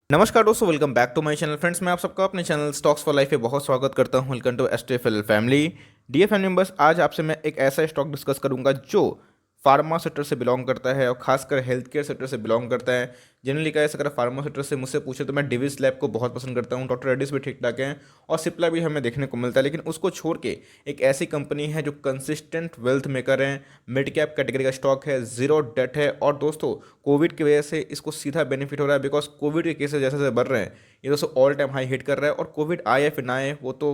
नमस्कार दोस्तों, welcome back to my channel. Friends, मैं आप सबका अपने चैनल स्टॉक्स फॉर लाइफ पे बहुत स्वागत करता हूं। Welcome to STFL family. Dear family members, आज आपसे मैं एक ऐसा स्टॉक डिस्कस करूंगा जो फार्मा सेक्टर से बिलोंग करता है और खासकर हेल्थ केयर सेक्टर से बिलोंग करता है। जनरली क्या है, अगर फार्मा सेक्टर से मुझसे पूछे तो मैं डिविस लैब को बहुत पसंद करता हूं। डॉक्टर रेड्डीज भी ठीक ठाक हैं और सिप्ला भी हमें देखने को मिलता है, लेकिन उसको छोड़ के एक ऐसी कंपनी है जो कंसिस्टेंट वेल्थ मेकर है, मिड कैप कैटेगरी का स्टॉक है, जीरो डेट है। और दोस्तों, कोविड की वजह से इसको सीधा बेनिफिट हो रहा है, बिकॉज कोविड के केसेस जैसे जैसे बढ़ रहे हैं ये दोस्तों ऑल टाइम हाई हिट कर रहा है। और कोविड आए या फिर ना आए वो तो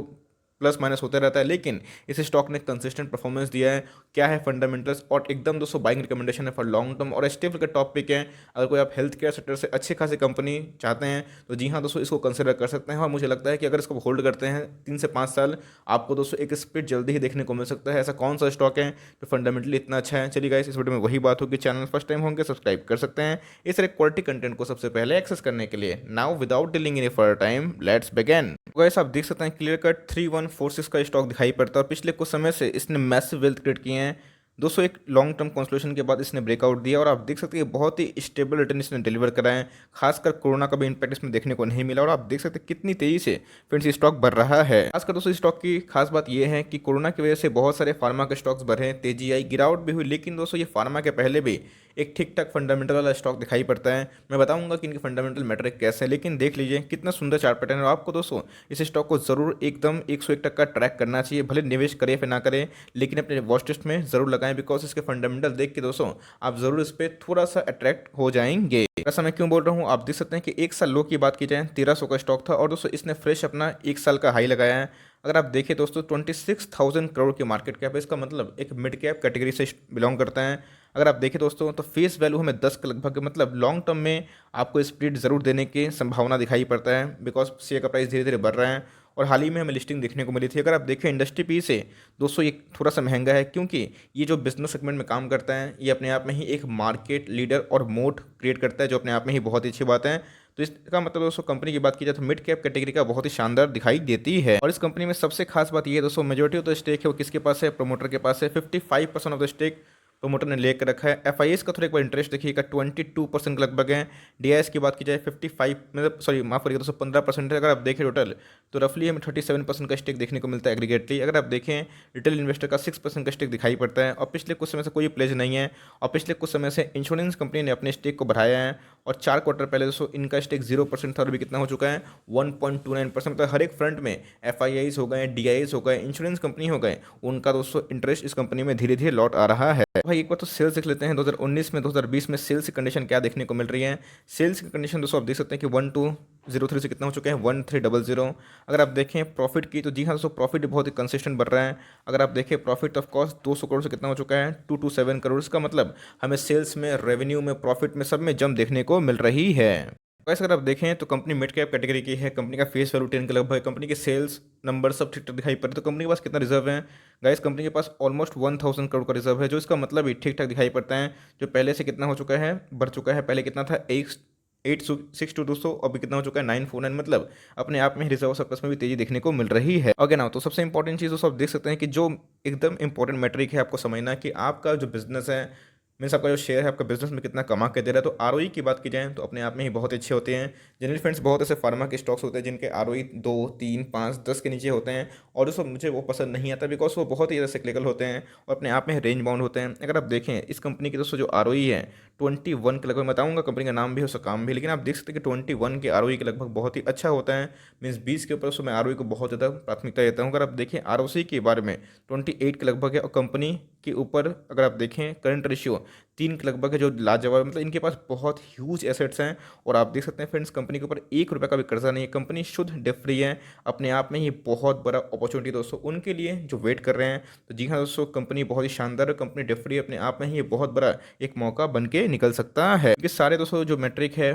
प्लस माइनस होता रहता है, लेकिन इस स्टॉक ने कंसिस्टेंट परफॉर्मेंस दिया है। क्या है फंडामेंटल्स, और एकदम दोस्तों बाइंग रिकमेंडेशन है फॉर लॉन्ग टर्म और स्टेबल का टॉपिक है। अगर कोई आप हेल्थ केयर सेक्टर से अच्छी खासी कंपनी चाहते हैं तो जी हाँ दोस्तों, इसको कंसिडर कर सकते हैं। और मुझे लगता है कि अगर इसको होल्ड करते हैं 3 से 5 साल, आपको दोस्तों एक स्प्लिट जल्दी ही देखने को मिल सकता है। ऐसा कौन सा स्टॉक है जो फंडामेंटली इतना अच्छा है? चलिए गाइस, इस वीडियो में वही बात होगी। चैनल फर्स्ट टाइम होंगे सब्सक्राइब कर सकते हैं इस तरह क्वालिटी कंटेंट को सबसे पहले एक्सेस करने के लिए। Now without dealing any further time, let's begin. Guys, आप देख सकते हैं क्लियर कट 3146 का स्टॉक दिखाई पड़ता है और पिछले कुछ समय से इसने मैसिव वेल्थ क्रिएट किए हैं दोस्तों। एक लॉन्ग टर्म कंसोलिडेशन के बाद इसने ब्रेकआउट दिया और आप देख सकते हैं बहुत ही स्टेबल रिटर्न इसने डिलीवर करा है। खासकर कोरोना का भी इंपैक्ट इसमें देखने को नहीं मिला और आप देख सकते हैं कितनी तेजी से फ्रेंड्स ये स्टॉक बढ़ रहा है। खासकर दोस्तों, स्टॉक की खास बात यह है कि कोरोना की वजह से बहुत सारे फार्मा के स्टॉक्स बढ़े, तेजी आई, गिरावट भी हुई, लेकिन दोस्तों ये फार्मा के पहले भी एक ठीक ठाक फंडामेंटल वाला स्टॉक दिखाई पड़ता है। मैं बताऊंगा कि इनके फंडामेंटल मैट्रिक कैसे हैं, लेकिन देख लीजिए कितना सुंदर चार्ट पैटर्न है। और आपको दोस्तों इस स्टॉक को जरूर एकदम 101 का ट्रैक करना चाहिए, भले निवेश करें फिर ना करें, लेकिन अपने वॉच लिस्ट में जरूर लगाएं, बिकॉज इसके फंडामेंटल देख के दोस्तों आप जरूर इस पर थोड़ा सा अट्रैक्ट हो जाएंगे। ऐसा मैं क्यों बोल रहा हूँ, आप देख सकते हैं कि एक साल लो की बात की जाए 1300 का स्टॉक था और दोस्तों इसने फ्रेश अपना एक साल का हाई लगाया है। अगर आप देखें दोस्तों 26,000 करोड़ की मार्केट कैप है, इसका मतलब एक मिड कैप कैटेगरी से बिलोंग करता है। अगर आप देखें दोस्तों तो फेस वैल्यू हमें 10 के लगभग, मतलब लॉन्ग टर्म में आपको स्प्लिट जरूर देने की संभावना दिखाई पड़ता है, बिकॉज शेयर का प्राइस धीरे धीरे बढ़ रहा है। और हाल ही में हमें लिस्टिंग देखने को मिली थी। अगर आप देखें इंडस्ट्री पी से दोस्तों ये थोड़ा सा महंगा है, क्योंकि ये जो बिजनेस सेगमेंट में काम करता है ये अपने आप में ही एक मार्केट लीडर और मोट क्रिएट करता है, जो अपने आप में ही बहुत ही अच्छी बात है। तो इसका मतलब दोस्तों कंपनी की बात की जाए तो मिड कैप कैटेगरी का बहुत ही शानदार दिखाई देती है। और इस कंपनी में सबसे खास बात ये है दोस्तों, मेजोरिटी ऑफ द स्टेक है वो किसके पास है? प्रमोटर के पास है। 55% ऑफ द स्टेक प्रमोटर ने लेकर रखा है। एफ का थोड़ा एक बार इंटरेस्ट देखिएगा 22% के लगभग है। डी की बात की जाए 55, मतलब सॉरी माफ करिएगा दोस्तों 15% है। अगर आप देखें टोटल तो रफली हमें 37% का स्टेक देखने को मिलता है एग्रीगेटली। अगर आप देखें रिटेल इन्वेस्टर का 6% का स्टेक दिखाई पड़ता है और पिछले कुछ समय से कोई प्लेज नहीं है। और पिछले कुछ समय से इंश्योरेंस कंपनी ने अपने स्टेक को बढ़ाया है और 4 क्वार्टर पहले दोस्तों इनका स्टेक 0% था और अभी कितना हो चुका है 1.29%। मतलब हर एक फ्रंट में एफ हो गए, डी हो गए, इंश्योरेंस कंपनी हो गए, उनका दोस्तों इंटरेस्ट इस कंपनी में धीरे धीरे लौट आ रहा है। भाई एक बार तो सेल्स देख लेते हैं 2019 में 2020 में सेल्स की कंडीशन क्या देखने को मिल रही है। सेल्स की कंडीशन दोस्तों आप देख सकते हैं कि 1203 से कितना हो चुके हैं 1300। अगर आप देखें प्रॉफिट की तो जी हाँ दोस्तों प्रॉफिट बहुत ही कंसिस्टेंट बढ़ रहा है। अगर आप देखें प्रॉफिट ऑफ कॉस्ट 200 करोड़ से कितना हो चुका है 227 करोड़। इसका मतलब हमें सेल्स में, रेवेन्यू में, प्रॉफिट में, सब में जंप देखने को मिल रही है। वैसे अगर आप देखें तो कंपनी मिड कैप कैटेगरी की है, कंपनी का फेस वैल्यू 10 के लगभग है, कंपनी के सेल्स नंबर सब ठीक ठाक दिखाई पड़ रहे। तो कंपनी के पास कितना रिजर्व है गाइस? कंपनी के पास ऑलमोस्ट 1000 करोड़ का रिजर्व है, जो इसका मतलब ही ठीक ठाक दिखाई पड़ता है। जो पहले से कितना हो चुका है, बढ़ चुका है। पहले कितना था 862 200, अभी कितना हो चुका है 949। मतलब अपने आप में रिजर्व सर्प्लस में भी तेजी देखने को मिल रही है। ओके ना, तो सबसे इंपॉर्टेंट चीज़ दोस्तों आप देख सकते हैं कि जो एकदम इंपॉर्टेंट मैट्रिक है आपको समझना कि आपका जो बिजनेस है, मीन्स आपका जो शेयर है आपका बिजनेस में कितना कमा के दे रहा है। तो आरओई की बात की जाए तो अपने आप में ही बहुत अच्छे होते हैं। जनरली फ्रेंड्स बहुत ऐसे फार्मा के स्टॉक्स होते हैं जिनके आरओई 2, 3, 5, 10 के नीचे होते हैं और दोस्तों मुझे वो पसंद नहीं आता, बिकॉज वो बहुत ही ज़्यादा सिक्लिकल होते हैं और अपने आप में रेंज बाउंड होते हैं। अगर आप देखें इस कंपनी की दोस्तों जो आरओई है 21 के लगभग, बताऊंगा कंपनी का नाम भी उसका काम भी, लेकिन आप देख सकते हैं कि 21 के आरओई के लगभग बहुत ही अच्छा होता है। मीन्स 20 के ऊपर उसमें मैं आरओई को बहुत ज़्यादा प्राथमिकता देता हूँ। अगर आप देखें आरओसी के बारे में 28 के लगभग है और कंपनी के ऊपर अगर आप देखें करंट रेशियो 3 के लगभग है, जो लाजवाब, मतलब इनके पास बहुत ह्यूज एसेट्स हैं। और आप देख सकते हैं फ्रेंड्स कंपनी के ऊपर 1 रुपये का भी कर्जा नहीं है, कंपनी शुद्ध डेट फ्री है। अपने आप में ये बहुत बड़ा अपॉर्चुनिटी दोस्तों उनके लिए जो वेट कर रहे हैं। तो जी हाँ दोस्तों, कंपनी बहुत ही शानदार है, कंपनी डेट फ्री, अपने आप में ही ये बहुत बड़ा एक मौका बन के निकल सकता है। ये सारे दोस्तों जो मैट्रिक है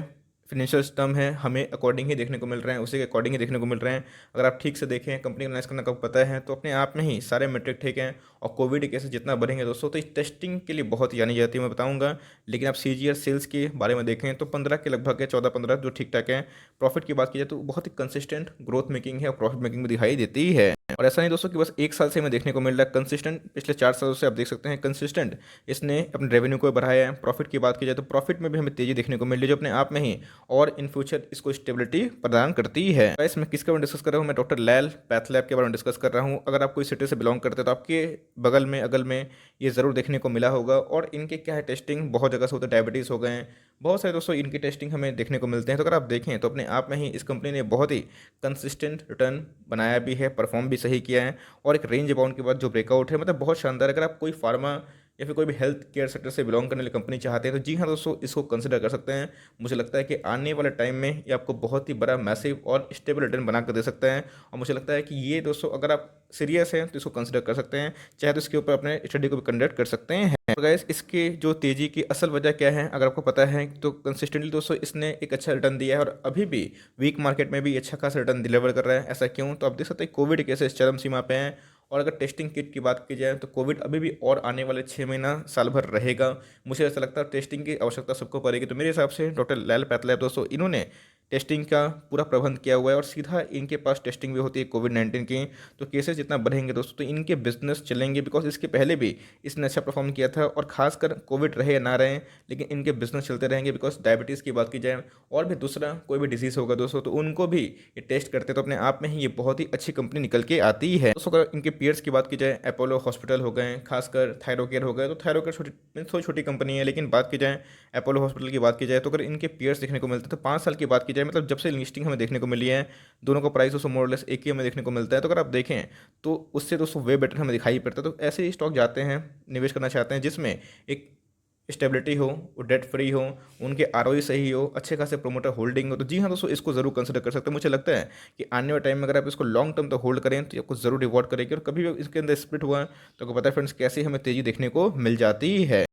फिनेंशियल टर्म है हमें अकॉर्डिंग ही देखने को मिल रहे हैं, उसी के अकॉर्डिंग ही देखने को मिल रहे हैं। अगर आप ठीक से देखें, कंपनी एनालाइज करना कब पता है, तो अपने आप में ही सारे मेट्रिक ठीक हैं। और कोविड के केसेस जितना बढ़ेंगे दोस्तों तो इस टेस्टिंग के लिए बहुत ही जानी जाती है, मैं बताऊंगा। लेकिन आप सीजीआर सेल्स के बारे में देखें तो 15 के लगभग है, 14-15 जो ठीक ठाक है। प्रॉफिट की बात की जाए तो बहुत ही कंसिस्टेंट ग्रोथ मेकिंग है और प्रॉफिट मेकिंग भी दिखाई देती है। और ऐसा नहीं दोस्तों कि बस एक साल से हमें देखने को मिल रहा है, कंसिस्टेंट पिछले 4 सालों से आप देख सकते हैं कंसिस्टेंट इसने अपने रेवेन्यू को बढ़ाया है। प्रॉफिट की बात की जाए तो प्रॉफिट में भी हमें तेजी देखने को मिल रही है, जो अपने आप में ही और इन फ्यूचर इसको स्टेबिलिटी प्रदान करती है। गाइस मैं किसके बारे में डिस्कस कर रहा हूँ, मैं डॉक्टर लैल पैथ लैब के बारे में डिस्कस कर रहा हूँ। अगर आप कोई सिटी से बिलोंग करते हैं तो आपके बगल में अगल में ये ज़रूर देखने को मिला होगा। और इनके क्या है, टेस्टिंग बहुत जगह से होता है, डायबिटीज़ हो गए हैं, बहुत सारे दोस्तों इनकी टेस्टिंग हमें देखने को मिलते हैं। तो अगर आप देखें तो अपने आप में ही इस कंपनी ने बहुत ही कंसिस्टेंट रिटर्न बनाया भी है, परफॉर्म भी सही किया है, और एक रेंज बाउंड के बाद जो ब्रेकआउट है मतलब बहुत शानदार। अगर आप कोई फार्मा या फिर कोई भी हेल्थ केयर सेक्टर से बिलोंग करने वाली कंपनी चाहते हैं तो जी हाँ दोस्तों, इसको कंसिडर कर सकते हैं। मुझे लगता है कि आने वाले टाइम में ये आपको बहुत ही बड़ा मैसिव और स्टेबल रिटर्न बना कर दे सकता है। और मुझे लगता है कि ये दोस्तों अगर आप सीरियस हैं तो इसको कंसिडर कर सकते हैं, चाहे तो इसके ऊपर अपने स्टडी को भी कंडक्ट कर सकते हैं। तो गाइस इसके जो तेज़ी की असल वजह क्या है, अगर आपको पता है तो कंसिस्टेंटली दोस्तों इसने एक अच्छा रिटर्न दिया है, और अभी भी वीक मार्केट में भी अच्छा खासा रिटर्न डिलीवर कर रहा है। ऐसा क्यों, तो आप देख सकते हैं कोविड केसेस चरम सीमा पे हैं, और अगर टेस्टिंग किट की बात की जाए तो कोविड अभी भी और आने वाले 6 महीना साल भर रहेगा। मुझे ऐसा लगता है टेस्टिंग की आवश्यकता सबको पड़ेगी। तो मेरे हिसाब से डॉक्टर लैल पैथलैब दोस्तों इन्होंने टेस्टिंग का पूरा प्रबंध किया हुआ है, और सीधा इनके पास टेस्टिंग भी होती है कोविड-19 की। तो केसेस जितना बढ़ेंगे दोस्तों तो इनके बिजनेस चलेंगे, बिकॉज इसके पहले भी इसने अच्छा परफॉर्म किया था, और खासकर कोविड रहे या ना रहे लेकिन इनके बिजनेस चलते रहेंगे। बिकॉज डायबिटीज़ की बात की जाए और भी दूसरा कोई भी डिजीज़ होगा दोस्तों तो उनको भी ये टेस्ट करते हैं, तो अपने आप में ही ये बहुत ही अच्छी कंपनी निकल के आती है। दोस्तों अगर इनके पीयर्स की बात की जाए, अपोलो हॉस्पिटल हो गए, खासकर थायरोकेयर हो गए, तो थायरोकेयर थोड़ी छोटी कंपनी है, लेकिन बात की जाए अपोलो हॉस्पिटल की बात की जाए तो अगर इनके पीयर्स देखने को मिलते हैं तो 5 साल की बात की जाए, मतलब जब से लिस्टिंग हमें देखने को मिली है, दोनों का प्राइस दोस्तों मोर लेस एक ही हमें देखने को मिलता है। तो अगर आप देखें तो उससे दोस्तों वे बेटर हमें दिखाई पड़ता है। तो ऐसे ही स्टॉक जाते हैं, निवेश करना चाहते हैं जिसमें एक स्टेबिलिटी हो, वो डेट फ्री हो, उनके आरओई सही हो, अच्छे खासे प्रोमोटर होल्डिंग हो, तो जी हाँ दोस्तों इसको जरूर कंसिडर कर सकते हैं। मुझे लगता है कि आने वाले टाइम में अगर आप इसको लॉन्ग टर्म तक होल्ड करें तो ये आपको जरूर रिवॉर्ड करेगी। और कभी भी इसके अंदर स्प्लिट हुआ है तो आपको पता है फ्रेंड्स कैसे हमें तेजी देखने को मिल जाती है।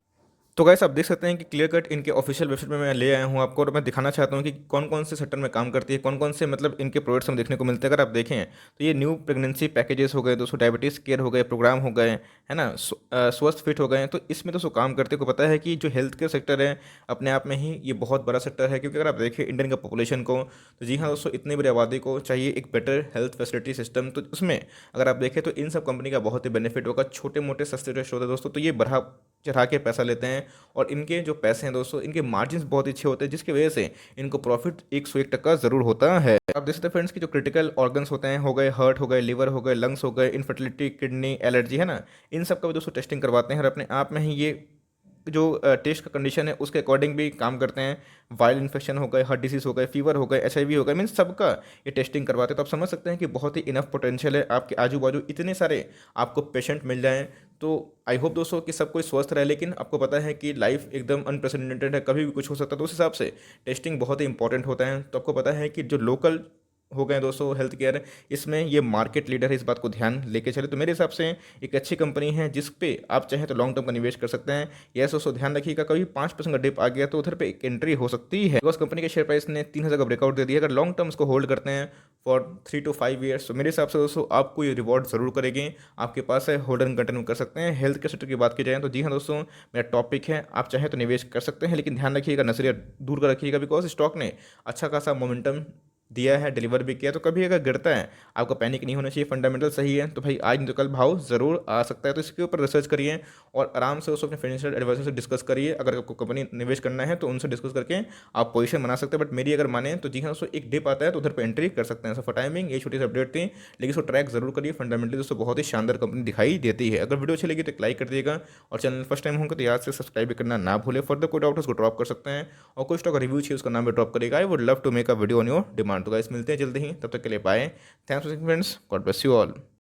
तो गाइस आप देख सकते हैं कि क्लियर कट इनके ऑफिशियल वेबसाइट में मैं ले आया हूँ आपको, और मैं दिखाना चाहता हूँ कि कौन कौन से सेक्टर में काम करती है, कौन कौन से मतलब इनके प्रोडक्ट्स हम देखने को मिलते हैं। अगर आप देखें तो ये न्यू प्रेगनेंसी पैकेजेस हो गए दोस्तों, डायबिटीज़ केयर हो गए, प्रोग्राम हो गए, है ना, स्वस्थ फिट हो गए, तो इसमें दोस्तों काम करते को पता है कि जो हेल्थ केयर सेक्टर है अपने आप में ही ये बहुत बड़ा सेक्टर है। क्योंकि अगर आप देखें इंडियन का पॉपुलेशन को तो जी हाँ दोस्तों इतनी बड़ी आबादी को चाहिए एक बेटर हेल्थ फैसिलिटी सिस्टम, तो उसमें अगर आप देखें तो इन सब कंपनी का बहुत ही बेनिफिट होगा। छोटे मोटे सस्ते टेस्ट होते हैं दोस्तों, तो ये बढ़ा चढ़ा के पैसा लेते हैं, और इनके जो पैसे हैं दोस्तों इनके मार्जिन्स बहुत अच्छे होते हैं, जिसकी वजह से इनको प्रॉफिट 101% ज़रूर होता है। आप देख सकते हैं फ्रेंड्स की जो क्रिटिकल ऑर्गन्स होते हैं, हो गए हार्ट, हो गए लिवर, हो गए लंग्स, हो गए इनफर्टिलिटी, किडनी, एलर्जी, है ना, इन सब का भी दोस्तों टेस्टिंग करवाते हैं, और अपने आप में ही ये जो टेस्ट का कंडीशन है उसके अकॉर्डिंग भी काम करते हैं। वायरल इन्फेक्शन हो गए, हार्ट डिसीज़ हो गए, फीवर हो गए, HIV हो गए, मीन्स सबका ये टेस्टिंग करवाते हैं। तो आप समझ सकते हैं कि बहुत ही इनफ पोटेंशियल है, आपके आजू बाजू इतने सारे आपको पेशेंट मिल जाएं। तो आई होप दोस्तों कि सब कोई स्वस्थ रहे, लेकिन आपको पता है कि लाइफ एकदम अनप्रेसिडेंटेड है, कभी भी कुछ हो सकता है, तो उस हिसाब से टेस्टिंग बहुत ही इंपॉर्टेंट होता है। तो आपको पता है कि जो लोकल हो गए दोस्तों हेल्थ केयर, इसमें ये मार्केट लीडर है, इस बात को ध्यान लेके चले। तो मेरे हिसाब से एक अच्छी कंपनी है जिस पे आप चाहें तो लॉन्ग टर्म का निवेश कर सकते हैं। यह दोस्तों ध्यान रखिएगा, कभी 5% का डिप आ गया तो उधर पे एक एंट्री हो सकती है, बिकॉज कंपनी के शेयर प्राइस ने 3000 का ब्रेकआउट दे दिया। अगर लॉन्ग टर्म उसको होल्ड करते हैं फॉर 3 to 5 ईयर्स तो मेरे हिसाब से दोस्तों आपको ये रिवॉर्ड जरूर करेगी। आपके पास है, होल्ड एंड कंटिन्यू कर सकते हैं। हेल्थ केयर सेक्टर की बात की जाए तो जी हाँ दोस्तों मेरा टॉपिक है, आप चाहें तो निवेश कर सकते हैं, लेकिन ध्यान रखिएगा नजरिया दूर का रखिएगा, बिकॉज स्टॉक ने अच्छा खासा मोमेंटम दिया है, डिलीवर भी किया। तो कभी अगर गिरता है आपको पैनिक नहीं होना चाहिए, फंडामेंटल सही है तो भाई आज नहीं तो कल भाव ज़रूर आ सकता है। तो इसके ऊपर रिसर्च करिए और आराम से उसको अपने फाइनेंशियल एडवाइजर से डिस्कस करिए। अगर आपको कंपनी निवेश करना है तो उनसे डिस्कस करके आप पोजीशन बना सकते हैं। बट मेरी अगर माने तो जी हाँ दोस्तों एक डिप आता है तो उधर पर एंट्री कर सकते हैं। सो फॉर टाइमिंग ये छोटी सी अपडेट थी, लेकिन इसको ट्रैक जरूर करिए। फंडामेंटली दोस्तों बहुत ही शानदार कंपनी दिखाई देती है। अगर वीडियो अच्छी लगी तो एक लाइक कर दिएगा, और चैनल फर्स्ट टाइम होगा तो याद से सब्सक्राइब भी करना ना भूले। फर्दर कोई डाउट उसको ड्रॉप कर सकते हैं, और कोई स्टॉक रिव्यू चाहिए उसका नाम भी ड्रॉप करेगा। I would love to make a video on your demand. तो गाइस मिलते हैं जल्दी ही, तब तक के लिए bye. Thanks for friends, God bless you all.